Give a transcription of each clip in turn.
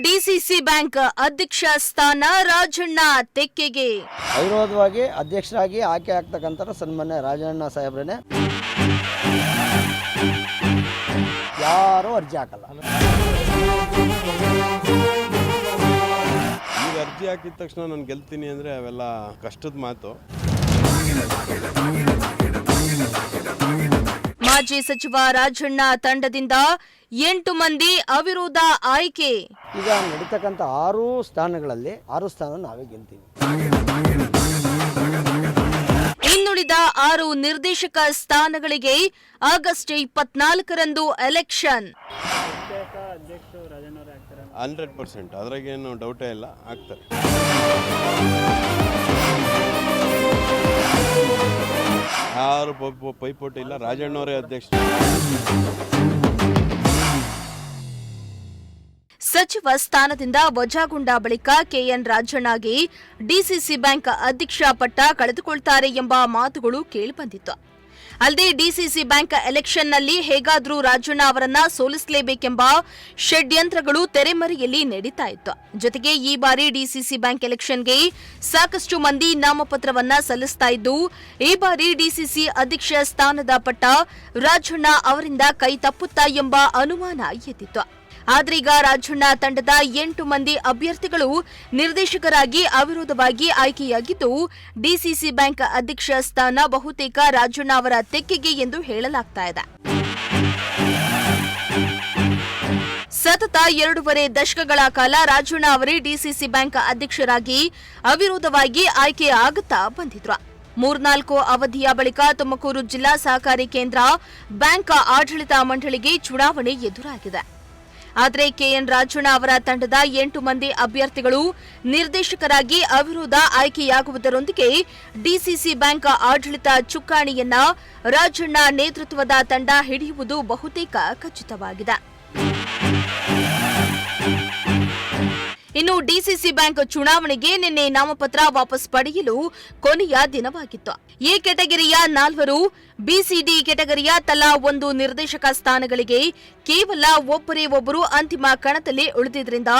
DCC bank ಅಧ್ಯಕ್ಷ ಸ್ಥಾನ ರಾಜಣ್ಣ ತೆಕ್ಕೆಗೆ ಅವಿರೋಧವಾಗಿ ಅಧ್ಯಕ್ಷರಾಗಿ ಆಯ್ಕೆ ಆಗ್ತಕ್ಕಂಥ ಸನ್ಮಾನ್ಯ ರಾಜಣ್ಣ ಸಾಹೇಬ್ರೇ. ಯಾರೂ ಅರ್ಜಿ ಹಾಕಲ್ಲ. ಈಗ ಅರ್ಜಿ ಹಾಕಿದ ತಕ್ಷಣ ನಾನು ಗೆಲ್ತೀನಿ ಅಂದರೆ ಅವೆಲ್ಲ ಕಷ್ಟದ ಮಾತು. ಮಾಜಿ ಸಚಿವ ರಾಜಣ್ಣ ತಂಡದಿಂದ 8 ಮಂದಿ ಅವಿರೋಧ ಆಯ್ಕೆ. ಈಗ ನಡೀತಕ್ಕಂಥ 6 ಸ್ಥಾನಗಳಲ್ಲಿ 6 ಸ್ಥಾನ ನಾವೇ ಗೆಲ್ತೀವಿ. ಇನ್ನುಳಿದ 6 ನಿರ್ದೇಶಕ ಸ್ಥಾನಗಳಿಗೆ ಆಗಸ್ಟ್ 24ರಂದು ಎಲೆಕ್ಷನ್. 100%, ಅದ್ರಾಗೇನು ಡೌಟೇ ಇಲ್ಲ, ಆಗ್ತಾರೆ. ಯಾರು ಪೈಪೋಟಿ ಇಲ್ಲ, ರಾಜಣ್ಣವರೇ ಅಧ್ಯಕ್ಷ. ಸಚಿವ ಸ್ಥಾನದಿಂದ ವಜಾಗೊಂಡ ಬಳಿಕ ಕೆಎನ್ ರಾಜಣ್ಣಗೆ ಡಿಸಿಸಿ ಬ್ಯಾಂಕ್ ಅಧ್ಯಕ್ಷ ಪಟ್ಟ ಕಳೆದುಕೊಳ್ತಾರೆ ಎಂಬ ಮಾತುಗಳು ಕೇಳಿಬಂದಿತ್ತು. ಅಲ್ಲದೆ ಡಿಸಿಸಿ ಬ್ಯಾಂಕ್ ಎಲೆಕ್ಷನ್ನಲ್ಲಿ ಹೇಗಾದರೂ ರಾಜಣ್ಣ ಅವರನ್ನ ಸೋಲಿಸಲೇಬೇಕೆಂಬ ಷಡ್ಯಂತ್ರಗಳು ತೆರೆಮರೆಯಲ್ಲಿ ನಡೀತಾ ಇತ್ತು. ಜೊತೆಗೆ ಈ ಬಾರಿ ಡಿಸಿಸಿ ಬ್ಯಾಂಕ್ ಎಲೆಕ್ಷನ್ಗೆ ಸಾಕಷ್ಟು ಮಂದಿ ನಾಮಪತ್ರವನ್ನ ಸಲ್ಲಿಸ್ತಾ ಇದ್ದು, ಈ ಬಾರಿ ಡಿಸಿಸಿ ಅಧ್ಯಕ್ಷ ಸ್ಥಾನದ ಪಟ್ಟ ರಾಜಣ್ಣ ಅವರಿಂದ ಕೈ ತಪ್ಪುತ್ತಾ ಎಂಬ ಅನುಮಾನ ಎದ್ದಿತ್ತು. ಆದ್ರೀಗ ರಾಜಣ್ಣ ತಂಡದ 8 ಮಂದಿ ಅಭ್ಯರ್ಥಿಗಳು ನಿರ್ದೇಶಕರಾಗಿ ಅವಿರೋಧವಾಗಿ ಆಯ್ಕೆಯಾಗಿದ್ದು, ಡಿಸಿಸಿ ಬ್ಯಾಂಕ್ ಅಧ್ಯಕ್ಷ ಸ್ಥಾನ ಬಹುತೇಕ ರಾಜಣ್ಣ ಅವರ ತೆಕ್ಕೆಗೆ ಎಂದು ಹೇಳಲಾಗ್ತಾ ಇದೆ. ಸತತ 2.5 ದಶಕಗಳ ಕಾಲ ರಾಜಣ್ಣ ಅವರೇ ಡಿಸಿಸಿ ಬ್ಯಾಂಕ್ ಅಧ್ಯಕ್ಷರಾಗಿ ಅವಿರೋಧವಾಗಿ ಆಯ್ಕೆ ಆಗುತ್ತಾ ಬಂದಿದ್ರು. 3-4 ಅವಧಿಯ ಬಳಿಕ ತುಮಕೂರು ಜಿಲ್ಲಾ ಸಹಕಾರಿ ಕೇಂದ್ರ ಬ್ಯಾಂಕ್ ಆಡಳಿತ ಮಂಡಳಿಗೆ ಚುನಾವಣೆ ಎದುರಾಗಿದೆ. ಆದರೆ ಕೆಎನ್ ರಾಜಣ್ಣ ಅವರ ತಂಡದ 8 ಮಂದಿ ಅಭ್ಯರ್ಥಿಗಳು ನಿರ್ದೇಶಕರಾಗಿ ಅವಿರೋಧ ಆಯ್ಕೆಯಾಗುವುದರೊಂದಿಗೆ ಡಿಸಿಸಿ ಬ್ಯಾಂಕ್ ಆಡಳಿತ ಚುಕ್ಕಾಣಿಯನ್ನ ರಾಜಣ್ಣ ನೇತೃತ್ವದ ತಂಡ ಹಿಡಿಯುವುದು ಬಹುತೇಕ ಖಚಿತವಾಗಿದೆ. ಇನ್ನು ಡಿಸಿಸಿ ಬ್ಯಾಂಕ್ ಚುನಾವಣೆಗೆ ನಿನ್ನೆ ನಾಮಪತ್ರ ವಾಪಸ್ ಪಡೆಯಲು ಕೊನೆಯ ದಿನವಾಗಿತ್ತು. ಎ ಕೆಟಗರಿಯ 4, ಬಿಸಿಡಿ ಕೆಟಗರಿಯ ತಲಾ 1 ನಿರ್ದೇಶಕ ಸ್ಥಾನಗಳಿಗೆ ಕೇವಲ ಒಬ್ಬರೇ ಒಬ್ಬರು ಅಂತಿಮ ಕಣದಲ್ಲಿ ಉಳಿದಿದ್ದರಿಂದ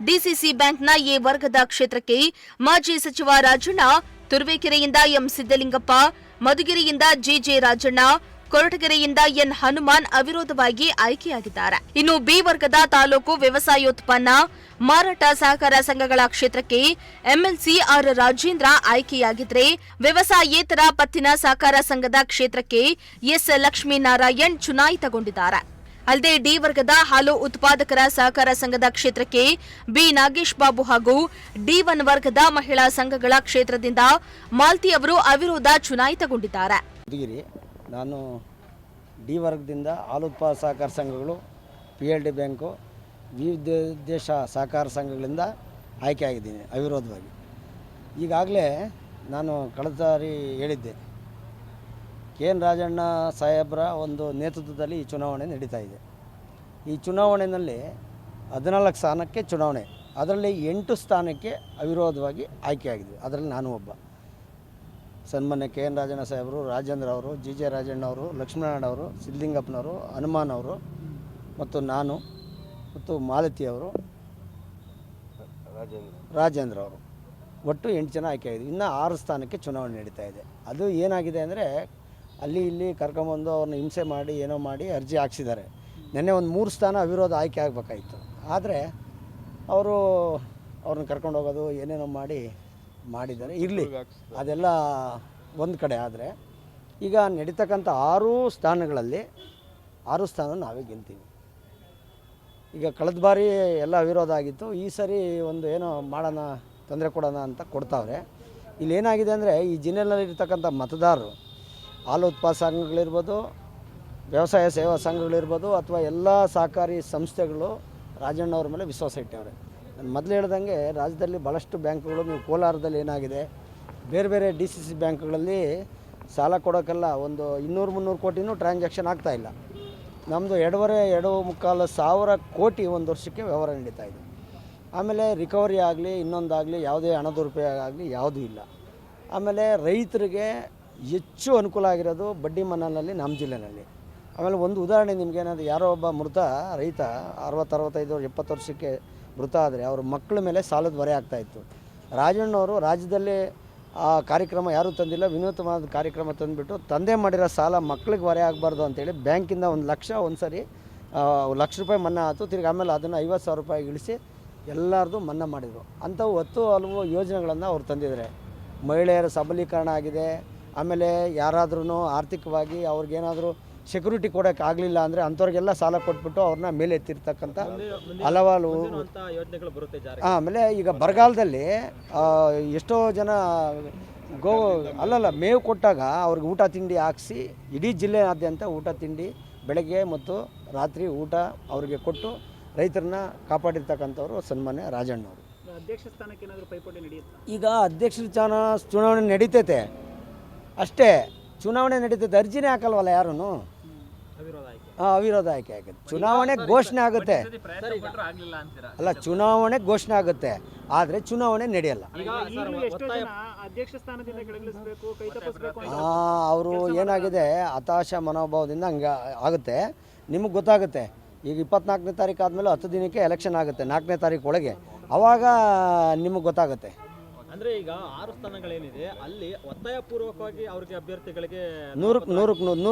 ಡಿಸಿಸಿ ಬ್ಯಾಂಕ್ನ ಎ ವರ್ಗದ ಕ್ಷೇತ್ರಕ್ಕೆ ಮಾಜಿ ಸಚಿವ ರಾಜಣ್ಣ, ತುರುವೇಕೆರೆಯಿಂದ ಎಂ ಸಿದ್ದಲಿಂಗಪ್ಪ, ಮಧುಗಿರಿಯಿಂದ ಜೆಜೆ ರಾಜಣ್ಣ, ಕೊರಟಗೆರೆಯಿಂದ ಎನ್ ಹನುಮಾನ್ ಅವಿರೋಧವಾಗಿ ಆಯ್ಕೆಯಾಗಿದ್ದಾರೆ. ಇನ್ನು ಬಿ ವರ್ಗದ ತಾಲೂಕು ವ್ಯವಸಾಯೋತ್ಪನ್ನ ಮಾರಾಟ ಸಹಕಾರ ಸಂಘಗಳ ಕ್ಷೇತ್ರಕ್ಕೆ ಎಂಎಲ್ಸಿ ಆರ್ ರಾಜೇಂದ್ರ ಆಯ್ಕೆಯಾಗಿದ್ರೆ, ವ್ಯವಸಾಯೇತರ ಪತ್ತಿನ ಸಹಕಾರ ಸಂಘದ ಕ್ಷೇತ್ರಕ್ಕೆ ಎಸ್ ಲಕ್ಷ್ಮೀನಾರಾಯಣ್ ಚುನಾಯಿತಗೊಂಡಿದ್ದಾರೆ. ಅಲ್ಲದೆ ಡಿ ವರ್ಗದ ಹಾಲು ಉತ್ಪಾದಕರ ಸಹಕಾರ ಸಂಘದ ಕ್ಷೇತ್ರಕ್ಕೆ ಬಿ ನಾಗೇಶ್ ಬಾಬು ಹಾಗೂ ಡಿ1 ವರ್ಗದ ಮಹಿಳಾ ಸಂಘಗಳ ಕ್ಷೇತ್ರದಿಂದ ಮಾಲ್ತಿ ಅವರು ಅವಿರೋಧ ಚುನಾಯಿತಗೊಂಡಿದ್ದಾರೆ. ನಾನು ಡಿ ವರ್ಗದಿಂದ ಹಾಲು ಉತ್ಪಾದಕ ಸಹಕಾರ ಸಂಘಗಳು, PLD ಬ್ಯಾಂಕು, ವಿವಿಧ ದೇಶ ಸಹಕಾರ ಸಂಘಗಳಿಂದ ಆಯ್ಕೆಯಾಗಿದ್ದೀನಿ ಅವಿರೋಧವಾಗಿ. ಈಗಾಗಲೇ ನಾನು ಕಳೆದ ಸಾರಿ ಹೇಳಿದ್ದೆ, ಕೆಎನ್ ರಾಜಣ್ಣ ಸಾಹೇಬ್ರ ಒಂದು ನೇತೃತ್ವದಲ್ಲಿ ಈ ಚುನಾವಣೆ ನಡೀತಾ ಇದೆ. ಈ ಚುನಾವಣೆಯಲ್ಲಿ 14 ಸ್ಥಾನಕ್ಕೆ ಚುನಾವಣೆ, ಅದರಲ್ಲಿ 8 ಸ್ಥಾನಕ್ಕೆ ಅವಿರೋಧವಾಗಿ ಆಯ್ಕೆಯಾಗಿದ್ವಿ. ಅದರಲ್ಲಿ ನಾನು ಒಬ್ಬ. ಸನ್ಮಾನ್ಯ ಕೆಎನ್ ರಾಜಣ್ಣ ಸಾಹೇಬರು, ರಾಜೇಂದ್ರ ಅವರು, ಜೆ ರಾಜಣ್ಣ ಅವರು, ಲಕ್ಷ್ಮೀನಾರಾಯಣ ಅವರು, ಸಿದ್ದಲಿಂಗಪ್ಪನವರು, ಹನುಮಾನ್ ಅವರು ಮತ್ತು ನಾನು ಮತ್ತು ಮಾಲತಿ ಅವರು, ರಾಜೇಂದ್ರ ಅವರು, ಒಟ್ಟು 8 ಜನ ಆಯ್ಕೆಯಾಗಿದ್ವಿ. ಇನ್ನು 6 ಸ್ಥಾನಕ್ಕೆ ಚುನಾವಣೆ ನಡೀತಾ ಇದೆ. ಅದು ಏನಾಗಿದೆ ಅಂದರೆ, ಅಲ್ಲಿ ಇಲ್ಲಿ ಕರ್ಕೊಂಬಂದು ಅವ್ರನ್ನ ಹಿಂಸೆ ಮಾಡಿ ಏನೋ ಮಾಡಿ ಅರ್ಜಿ ಹಾಕ್ಸಿದ್ದಾರೆ. ನೆನ್ನೆ ಒಂದು 3 ಸ್ಥಾನ ಅವಿರೋಧ ಆಯ್ಕೆ ಆಗಬೇಕಾಯಿತು. ಆದರೆ ಅವ್ರನ್ನ ಕರ್ಕೊಂಡು ಹೋಗೋದು ಏನೇನೋ ಮಾಡಿದ್ದಾರೆ. ಇರಲಿ, ಅದೆಲ್ಲ ಒಂದು ಕಡೆ. ಆದರೆ ಈಗ ನಡೀತಕ್ಕಂಥ 6 ಸ್ಥಾನಗಳಲ್ಲಿ 6 ಸ್ಥಾನ ನಾವೇ ಗೆಲ್ತೀವಿ. ಈಗ ಕಳೆದ ಬಾರಿ ಎಲ್ಲ ಅವಿರೋಧ ಆಗಿತ್ತು. ಈ ಸರಿ ಒಂದು ಏನೋ ಮಾಡೋಣ, ತೊಂದರೆ ಕೊಡೋಣ ಅಂತ ಕೊಡ್ತಾವ್ರೆ. ಇಲ್ಲಿ ಏನಾಗಿದೆ ಅಂದರೆ, ಈ ಜಿಲ್ಲೆಯಲ್ಲಿರ್ತಕ್ಕಂಥ ಮತದಾರರು ಹಾಲು ಉತ್ಪಾದಕ ಸಂಘಗಳಿರ್ಬೋದು, ವ್ಯವಸಾಯ ಸೇವಾ ಸಂಘಗಳಿರ್ಬೋದು, ಅಥವಾ ಎಲ್ಲ ಸಹಕಾರಿ ಸಂಸ್ಥೆಗಳು ರಾಜಣ್ಣವ್ರ ಮೇಲೆ ವಿಶ್ವಾಸ ಇಟ್ಟವ್ರೆ. ನಾನು ಮೊದಲು ಹೇಳ್ದಂಗೆ ರಾಜ್ಯದಲ್ಲಿ ಭಾಳಷ್ಟು ಬ್ಯಾಂಕ್ಗಳು, ನೀವು ಕೋಲಾರದಲ್ಲಿ ಏನಾಗಿದೆ, ಬೇರೆ ಬೇರೆ ಡಿಸಿಸಿ ಬ್ಯಾಂಕ್ಗಳಲ್ಲಿ ಸಾಲ ಕೊಡೋಕ್ಕೆಲ್ಲ ಒಂದು 200-300 ಕೋಟಿನೂ ಟ್ರಾನ್ಸಾಕ್ಷನ್ ಆಗ್ತಾಯಿಲ್ಲ. ನಮ್ಮದು 2.5-2.25 ಸಾವಿರ ಕೋಟಿ ಒಂದು ವರ್ಷಕ್ಕೆ ವ್ಯವಹಾರ ನಡೀತಾ ಇದೆ. ಆಮೇಲೆ ರಿಕವರಿ ಆಗಲಿ, ಇನ್ನೊಂದಾಗಲಿ, ಯಾವುದೇ ಹಣ ದುರುಪಯೋಗ ಆಗಲಿ ಯಾವುದೂ ಇಲ್ಲ. ಆಮೇಲೆ ರೈತರಿಗೆ ಹೆಚ್ಚು ಅನುಕೂಲ ಆಗಿರೋದು ಬಡ್ಡಿ ಮನ್ನಾನಲ್ಲಿ ನಮ್ಮ ಜಿಲ್ಲೆಯಲ್ಲಿ. ಆಮೇಲೆ ಒಂದು ಉದಾಹರಣೆ ನಿಮಗೇನಾದ್ರು ಯಾರೋ ಒಬ್ಬ ಮೃತ ರೈತ 60-65 70 ವರ್ಷಕ್ಕೆ ಮೃತ ಆದರೆ ಅವ್ರ ಮಕ್ಕಳ ಮೇಲೆ ಸಾಲದ ಹೊರೆ ಆಗ್ತಾಯಿತ್ತು. ರಾಜಣ್ಣವರು ರಾಜ್ಯದಲ್ಲಿ ಆ ಕಾರ್ಯಕ್ರಮ ಯಾರೂ ತಂದಿಲ್ಲ, ವಿನೂತನವಾದ ಕಾರ್ಯಕ್ರಮ ತಂದುಬಿಟ್ಟು ತಂದೆ ಮಾಡಿರೋ ಸಾಲ ಮಕ್ಳಿಗೆ ಹೊರೆ ಆಗಬಾರ್ದು ಅಂತೇಳಿ ಬ್ಯಾಂಕಿಂದ 1 ಲಕ್ಷ ಒಂದು ಸರಿ ₹1 ಲಕ್ಷ ಮನ್ನಾ ಆಯಿತು. ತಿರ್ಗಿ ಆಮೇಲೆ ಅದನ್ನು 50,000 ರೂಪಾಯಿ ಇಳಿಸಿ ಎಲ್ಲರದು ಮನ್ನಾ ಮಾಡಿದರು. ಅಂಥವು 10 ಹಲವು ಯೋಜನೆಗಳನ್ನು ಅವ್ರು ತಂದಿದ್ದಾರೆ. ಮಹಿಳೆಯರ ಸಬಲೀಕರಣ ಆಗಿದೆ. ಆಮೇಲೆ ಯಾರಾದ್ರೂ ಆರ್ಥಿಕವಾಗಿ ಅವ್ರಿಗೇನಾದರೂ ಸೆಕ್ಯೂರಿಟಿ ಕೊಡೋಕೆ ಆಗಲಿಲ್ಲ ಅಂದರೆ ಅಂಥವ್ರಿಗೆಲ್ಲ ಸಾಲ ಕೊಟ್ಬಿಟ್ಟು ಅವ್ರನ್ನ ಮೇಲೆ ಎತ್ತಿರ್ತಕ್ಕಂಥ ಹಲವಾರು ಯೋಜನೆಗಳು ಬರುತ್ತೆ ಜಾರಿ. ಆಮೇಲೆ ಈಗ ಬರಗಾಲದಲ್ಲಿ ಎಷ್ಟೋ ಜನ ಮೇವು ಕೊಟ್ಟಾಗ ಅವ್ರಿಗೆ ಊಟ ತಿಂಡಿ ಹಾಕಿಸಿ ಇಡೀ ಜಿಲ್ಲೆಯಾದ್ಯಂತ ಊಟ ತಿಂಡಿ ಬೆಳಗ್ಗೆ ಮತ್ತು ರಾತ್ರಿ ಊಟ ಅವ್ರಿಗೆ ಕೊಟ್ಟು ರೈತರನ್ನ ಕಾಪಾಡಿರ್ತಕ್ಕಂಥವ್ರು ಸನ್ಮಾನ್ಯ ರಾಜಣ್ಣವರು. ಅಧ್ಯಕ್ಷ ಸ್ಥಾನಕ್ಕೆ ಏನಾದರೂ ಪೈಪೋಟಿ ನಡೆಯುತ್ತಾ? ಈಗ ಅಧ್ಯಕ್ಷರ ಚುನಾವಣೆ ನಡೀತೈತೆ ಅಷ್ಟೇ. ಚುನಾವಣೆ ನಡೀತೈತೆ, ಅರ್ಜಿನೇ ಹಾಕಲ್ವಲ್ಲ ಯಾರೂ. ಅವಿರೋಧ ಆಯ್ಕೆ ಆಗುತ್ತೆ. ಚುನಾವಣೆ ಘೋಷಣೆ ಆಗುತ್ತೆ. ಅಲ್ಲ, ಚುನಾವಣೆ ಘೋಷಣೆ ಆಗುತ್ತೆ, ಆದರೆ ಚುನಾವಣೆ ನಡೆಯಲ್ಲ. ಅವರು ಏನಾಗಿದೆ ಹತಾಶ ಮನೋಭಾವದಿಂದ ಹಂಗೆ ಆಗುತ್ತೆ. ನಿಮಗೆ ಗೊತ್ತಾಗುತ್ತೆ. ಈಗ 24ನೇ ತಾರೀಕು ಆದಮೇಲೆ 10 ದಿನಕ್ಕೆ ಎಲೆಕ್ಷನ್ ಆಗುತ್ತೆ, 4ನೇ ತಾರೀಕು ಒಳಗೆ. ಆವಾಗ ನಿಮಗೆ ಗೊತ್ತಾಗುತ್ತೆ. ಅಂದರೆ ಈಗ 6 ಸ್ಥಾನಗಳೇನಿದೆ ಅಲ್ಲಿ ಒತ್ತಾಯಪೂರ್ವಕವಾಗಿ ಅವ್ರಿಗೆ ಅಭ್ಯರ್ಥಿಗಳಿಗೆ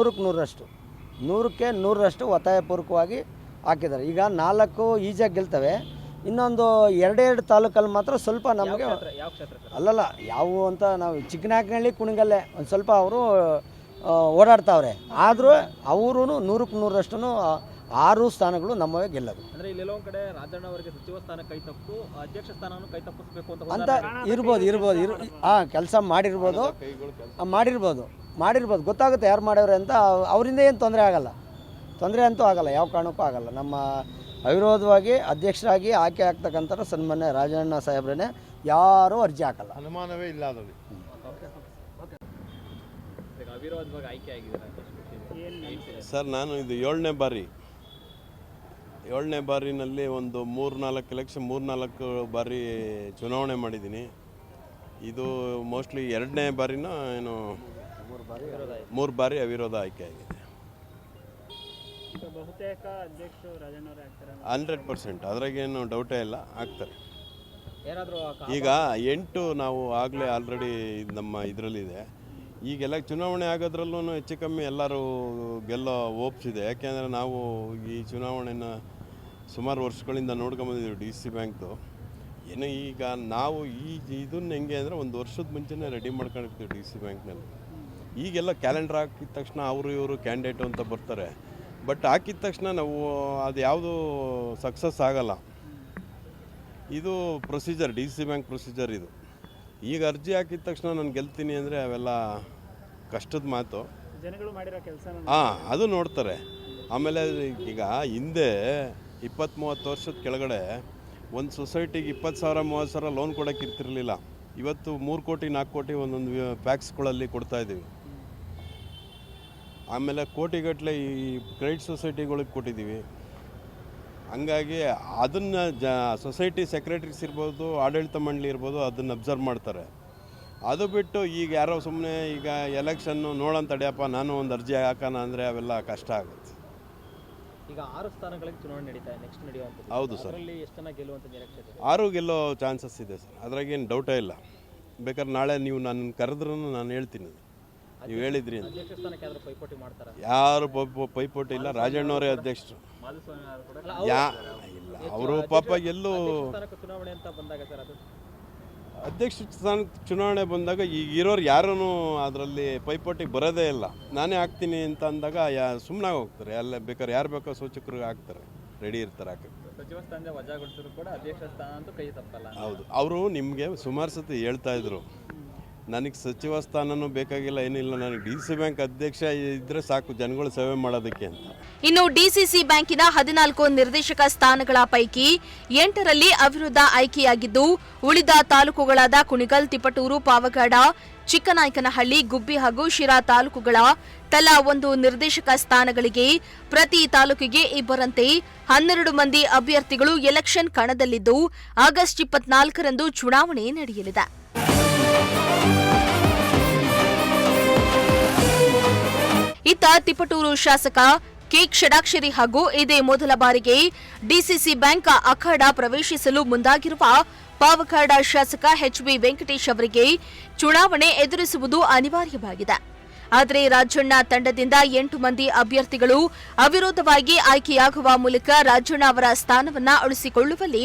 100ಕ್ಕೆ 100ರಷ್ಟು ಒತ್ತಾಯಪೂರ್ವಕವಾಗಿ ಹಾಕಿದ್ದಾರೆ. ಈಗ 4 ಈಜಾಗಿ ಗೆಲ್ತವೆ. ಇನ್ನೊಂದು 2 ತಾಲೂಕಲ್ಲಿ ಮಾತ್ರ ಸ್ವಲ್ಪ ನಮಗೆ ಯಾವ ಕ್ಷೇತ್ರ ಸರ್? ಅಲ್ಲಲ್ಲ ಯಾವುವು ಅಂತ ನಾವು ಚಿಕ್ಕನಾಯಕನಹಳ್ಳಿ ಕುಣಿಗಲ್ಲೇ ಒಂದು ಸ್ವಲ್ಪ ಅವರು ಓಡಾಡ್ತಾವ್ರೆ. ಆದರೂ ಅವರು 100ಕ್ಕೆ 100ರಷ್ಟು 6 ಸ್ಥಾನಗಳು ನಮ್ಮವೇ ಗೆಲ್ಲೋದು. ಅಂದರೆ ಇಲ್ಲೆಲ್ಲೋ ಒಂದು ಕಡೆ ರಾಜಣ್ಣ ಅವರಿಗೆ ಸಚಿವ ಸ್ಥಾನ ಕೈ ತಪ್ಪು, ಅಧ್ಯಕ್ಷ ಸ್ಥಾನವನ್ನು ಕೈ ತಪ್ಪಿಸಬೇಕು ಅಂತ ಕೆಲಸ ಮಾಡಿರ್ಬೋದು ಗೊತ್ತಾಗುತ್ತೆ ಯಾರು ಮಾಡ್ಯವ್ರೆ ಅಂತ. ಅವರಿಂದ ಏನು ತೊಂದರೆ ಅಂತೂ ಆಗಲ್ಲ, ಯಾವ ಕಾರಣಕ್ಕೂ ಆಗಲ್ಲ. ನಮ್ಮ ಅವಿರೋಧವಾಗಿ ಅಧ್ಯಕ್ಷರಾಗಿ ಆಯ್ಕೆ ಆಗ್ತಕ್ಕಂಥ ಸನ್ಮಾನ್ಯ ರಾಜಣ್ಣ ಸಾಹೇಬ್ರೇ ಯಾರೂ ಅರ್ಜಿ ಹಾಕಲ್ಲ, ಅನುಮಾನವೇ ಇಲ್ಲ ಅದರಲ್ಲಿ. ಅವಿರೋಧವಾಗಿ ಆಯ್ಕೆ ಆಗಿದ್ದಾರೆ ಸರ್, ನಾನು ಇದು 7ನೇ ಬಾರಿನಲ್ಲಿ ಒಂದು 3-4 ಬಾರಿ ಚುನಾವಣೆ ಮಾಡಿದ್ದೀನಿ. ಇದು ಮೋಸ್ಟ್ಲಿ 2ನೇ ಬಾರಿನ ಏನು 3 ಬಾರಿ ಅವಿರೋಧ ಆಯ್ಕೆ ಆಗಿದೆ. ಬಹುತೇಕ ಅಧ್ಯಕ್ಷರು ರಾಜಣ್ಣವರೇ ಆಗ್ತಾರೆ 100%, ಅದ್ರಾಗೇನು ಡೌಟೇ ಇಲ್ಲ, ಆಗ್ತಾರೆ. ಏನಾದರೂ ಈಗ 8 ನಾವು ಆಗಲೇ ಆಲ್ರೆಡಿ ನಮ್ಮ ಇದರಲ್ಲಿದೆ. ಈಗೆಲ್ಲ ಚುನಾವಣೆ ಆಗೋದ್ರಲ್ಲೂ ಹೆಚ್ಚು ಕಮ್ಮಿ ಎಲ್ಲರೂ ಗೆಲ್ಲೋ ಹೋಪ್ಸ್ ಇದೆ. ಯಾಕೆಂದರೆ ನಾವು ಈ ಚುನಾವಣೆನ ಸುಮಾರು ವರ್ಷಗಳಿಂದ ನೋಡ್ಕೊಂಬಂದಿದ್ದೀವಿ DC ಬ್ಯಾಂಕ್ದು. ಏನು ಈಗ ನಾವು ಇದನ್ನ ಹೆಂಗೆ ಅಂದರೆ ಒಂದು ವರ್ಷದ ಮುಂಚೆನೇ ರೆಡಿ ಮಾಡ್ಕೊಂಡಿರ್ತೀವಿ DC ಬ್ಯಾಂಕ್ನಲ್ಲಿ. ಈಗೆಲ್ಲ ಕ್ಯಾಲೆಂಡರ್ ಹಾಕಿದ ತಕ್ಷಣ ಇವರು ಕ್ಯಾಂಡಿಡೇಟು ಅಂತ ಬರ್ತಾರೆ. ಬಟ್ ಹಾಕಿದ ತಕ್ಷಣ ನಾವು ಅದು ಯಾವುದು ಸಕ್ಸಸ್ ಆಗಲ್ಲ. ಇದು ಪ್ರೊಸೀಜರ್, DC ಬ್ಯಾಂಕ್ ಪ್ರೊಸೀಜರ್ ಇದು. ಈಗ ಅರ್ಜಿ ಹಾಕಿದ ತಕ್ಷಣ ನಾನು ಗೆಲ್ತೀನಿ ಅಂದರೆ ಅವೆಲ್ಲ ಕಷ್ಟದ ಮಾತು. ಜನಗಳು ಮಾಡಿರೋ ಕೆಲಸ ಅದು ನೋಡ್ತಾರೆ. ಆಮೇಲೆ ಈಗ ಹಿಂದೆ 20-30 ವರ್ಷದ ಕೆಳಗಡೆ ಒಂದು ಸೊಸೈಟಿಗೆ 20,000-30,000 ಲೋನ್ ಕೊಡೋಕೆ ಇರ್ತಿರಲಿಲ್ಲ. ಇವತ್ತು 3 ಕೋಟಿ 4 ಕೋಟಿ ಒಂದೊಂದು ಪ್ಯಾಕ್ಸ್ಗಳಲ್ಲಿ ಕೊಡ್ತಾಯಿದ್ದೀವಿ. ಆಮೇಲೆ ಕೋಟಿಗಟ್ಟಲೆ ಈ ಕ್ರೆಡಿಟ್ ಸೊಸೈಟಿಗಳಿಗೆ ಕೊಟ್ಟಿದ್ದೀವಿ. ಹಂಗಾಗಿ ಅದನ್ನು ಸೊಸೈಟಿ ಸೆಕ್ರೆಟರೀಸ್ ಇರ್ಬೋದು, ಆಡಳಿತ ಮಂಡಳಿ ಇರ್ಬೋದು, ಅದನ್ನು ಅಬ್ಸರ್ವ್ ಮಾಡ್ತಾರೆ. ಅದು ಬಿಟ್ಟು ಈಗ ಯಾರೋ ಸುಮ್ಮನೆ ಈಗ ಎಲೆಕ್ಷನ್ನು ನೋಡೋಣ ತಡೆಯಪ್ಪ ನಾನು ಒಂದು ಅರ್ಜಿ ಹಾಕೋಣ ಅಂದರೆ ಅವೆಲ್ಲ ಕಷ್ಟ ಆಗುತ್ತೆ. ಈಗ 6 ಸ್ಥಾನಗಳಿಗೆ ಚುನಾವಣೆ ನಡೀತಾ ಇದೆ, ನೆಕ್ಸ್ಟ್ ನಡೆಯುವಂಥದ್ದು. ಹೌದು ಸರ್, ಅದರಲ್ಲಿ ಎಷ್ಟು ಜನ ಗೆಲ್ಲುವಂಥ ನಿರೀಕ್ಷೆ ಇದೆ? 6 ಗೆಲ್ಲೋ ಚಾನ್ಸಸ್ ಇದೆ ಸರ್, ಅದ್ರಾಗೇನು ಡೌಟೇ ಇಲ್ಲ. ಬೇಕಾದ್ರೆ ನಾಳೆ ನೀವು ನನ್ನ ಕರೆದ್ರೂ ನಾನು ಹೇಳ್ತೀನಿ, ನೀವು ಹೇಳಿದ್ರಿ ಅಂತ. ಅಧ್ಯಕ್ಷ ಸ್ಥಾನಕ್ಕೆ ಯಾರು ಪೈಪೋಟಿ ಮಾಡ್ತಾರೆ? ಯಾರು ಪೈಪೋಟಿ ಇಲ್ಲ, ರಾಜಣ್ಣವರೇ ಅಧ್ಯಕ್ಷರು. ಇಲ್ಲ, ಅವರು ಪಾಪ ಎಲ್ಲೂ ಚುನಾವಣೆ ಅಂತ ಬಂದಾಗ ಸರ್, ಅದು ಅಧ್ಯಕ್ಷ ಸ್ಥಾನಕ್ಕೆ ಚುನಾವಣೆ ಬಂದಾಗ ಈಗ ಇರೋರು ಯಾರೂ ಅದರಲ್ಲಿ ಪೈಪೋಟಿಗೆ ಬರೋದೇ ಇಲ್ಲ. ನಾನೇ ಆಗ್ತೀನಿ ಅಂತ ಅಂದಾಗ ಸುಮ್ಮನೆ ಹೋಗ್ತಾರೆ. ಎಲ್ಲ ಬೇಕಾದ್ರೆ ಯಾರು ಬೇಕೋ ಸೂಚಕರು ಆಗ್ತಾರೆ, ರೆಡಿ ಇರ್ತಾರೆ ಹಾಕಕ್ಕೆ. ಸಚಿವ ಸ್ಥಾನದ ವಜಾಗೊಳಿಸಿದ್ರು ಕೂಡ ಅಧ್ಯಕ್ಷ ಸ್ಥಾನ ಅಂತೂ ಕೈ ತಪ್ಪಲ್ಲ. ಹೌದು, ಅವರು ನಿಮಗೆ ಸುಮಾರು ಸತಿ ಹೇಳ್ತಾ ಇದ್ರು, ನನಗೆ ಸಚಿವ ಸ್ಥಾನನೂ ಬೇಕಾಗಿಲ್ಲ, ಏನಿಲ್ಲ, ನನಗೆ DC ಬ್ಯಾಂಕ್ ಅಧ್ಯಕ್ಷ ಇದ್ದರೆ ಸಾಕು ಜನಗಳು ಸೇವೆ ಮಾಡೋದಕ್ಕೆ ಅಂತ. ಇನ್ನು DCC ಬ್ಯಾಂಕಿನ 14 ನಿರ್ದೇಶಕ ಸ್ಥಾನಗಳ ಪೈಕಿ 8ರಲ್ಲಿ ಅವಿರೋಧ ಆಯ್ಕೆಯಾಗಿದ್ದು, ಉಳಿದ ತಾಲೂಕುಗಳಾದ ಕುಣಿಗಲ್, ತಿಪಟೂರು, ಪಾವಗಡ, ಚಿಕ್ಕನಾಯಕನಹಳ್ಳಿ, ಗುಬ್ಬಿ ಹಾಗೂ ಶಿರಾ ತಾಲೂಕುಗಳ ತಲಾ 1 ನಿರ್ದೇಶಕ ಸ್ಥಾನಗಳಿಗೆ ಪ್ರತಿ ತಾಲೂಕಿಗೆ ಇಬ್ಬರಂತೆ 12 ಮಂದಿ ಅಭ್ಯರ್ಥಿಗಳು ಎಲೆಕ್ಷನ್ ಕಣದಲ್ಲಿದ್ದು, ಆಗಸ್ಟ್ 24ರಂದು ಚುನಾವಣೆ ನಡೆಯಲಿದೆ. ಇತ್ತ ತಿಪಟೂರು ಶಾಸಕ ಕೆ ಷಡಾಕ್ಷರಿ ಹಾಗೂ ಇದೇ ಮೊದಲ ಬಾರಿಗೆ ಡಿಸಿಸಿ ಬ್ಯಾಂಕ್ ಅಖಾಡ ಪ್ರವೇಶಿಸಲು ಮುಂದಾಗಿರುವ ಪಾವಗಡ ಶಾಸಕ ಎಚ್ಬಿ ವೆಂಕಟೇಶ್ ಅವರಿಗೆ ಚುನಾವಣೆ ಎದುರಿಸುವುದು ಅನಿವಾರ್ಯವಾಗಿದೆ. ಆದರೆ ರಾಜಣ್ಣ ತಂಡದಿಂದ 8 ಮಂದಿ ಅಭ್ಯರ್ಥಿಗಳು ಅವಿರೋಧವಾಗಿ ಆಯ್ಕೆಯಾಗುವ ಮೂಲಕ ರಾಜಣ್ಣ ಅವರ ಸ್ಥಾನವನ್ನ ಉಳಿಸಿಕೊಳ್ಳುವಲ್ಲಿ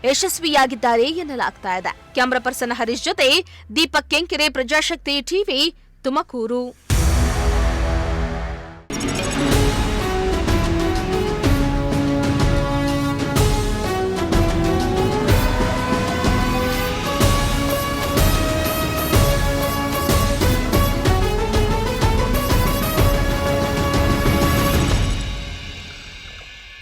ಯಶಸ್ವಿಯಾಗಿದ್ದಾರೆ ಎನ್ನಲಾಗ್ತಾ ಇದೆ. ಕ್ಯಾಮರಾ ಪರ್ಸನ್ ಹರೀಶ್ ಜೊತೆ ದೀಪಕ್ ಕೆಂಕೆರೆ, ಪ್ರಜಾಶಕ್ತಿ ಟಿವಿ, ತುಮಕೂರು.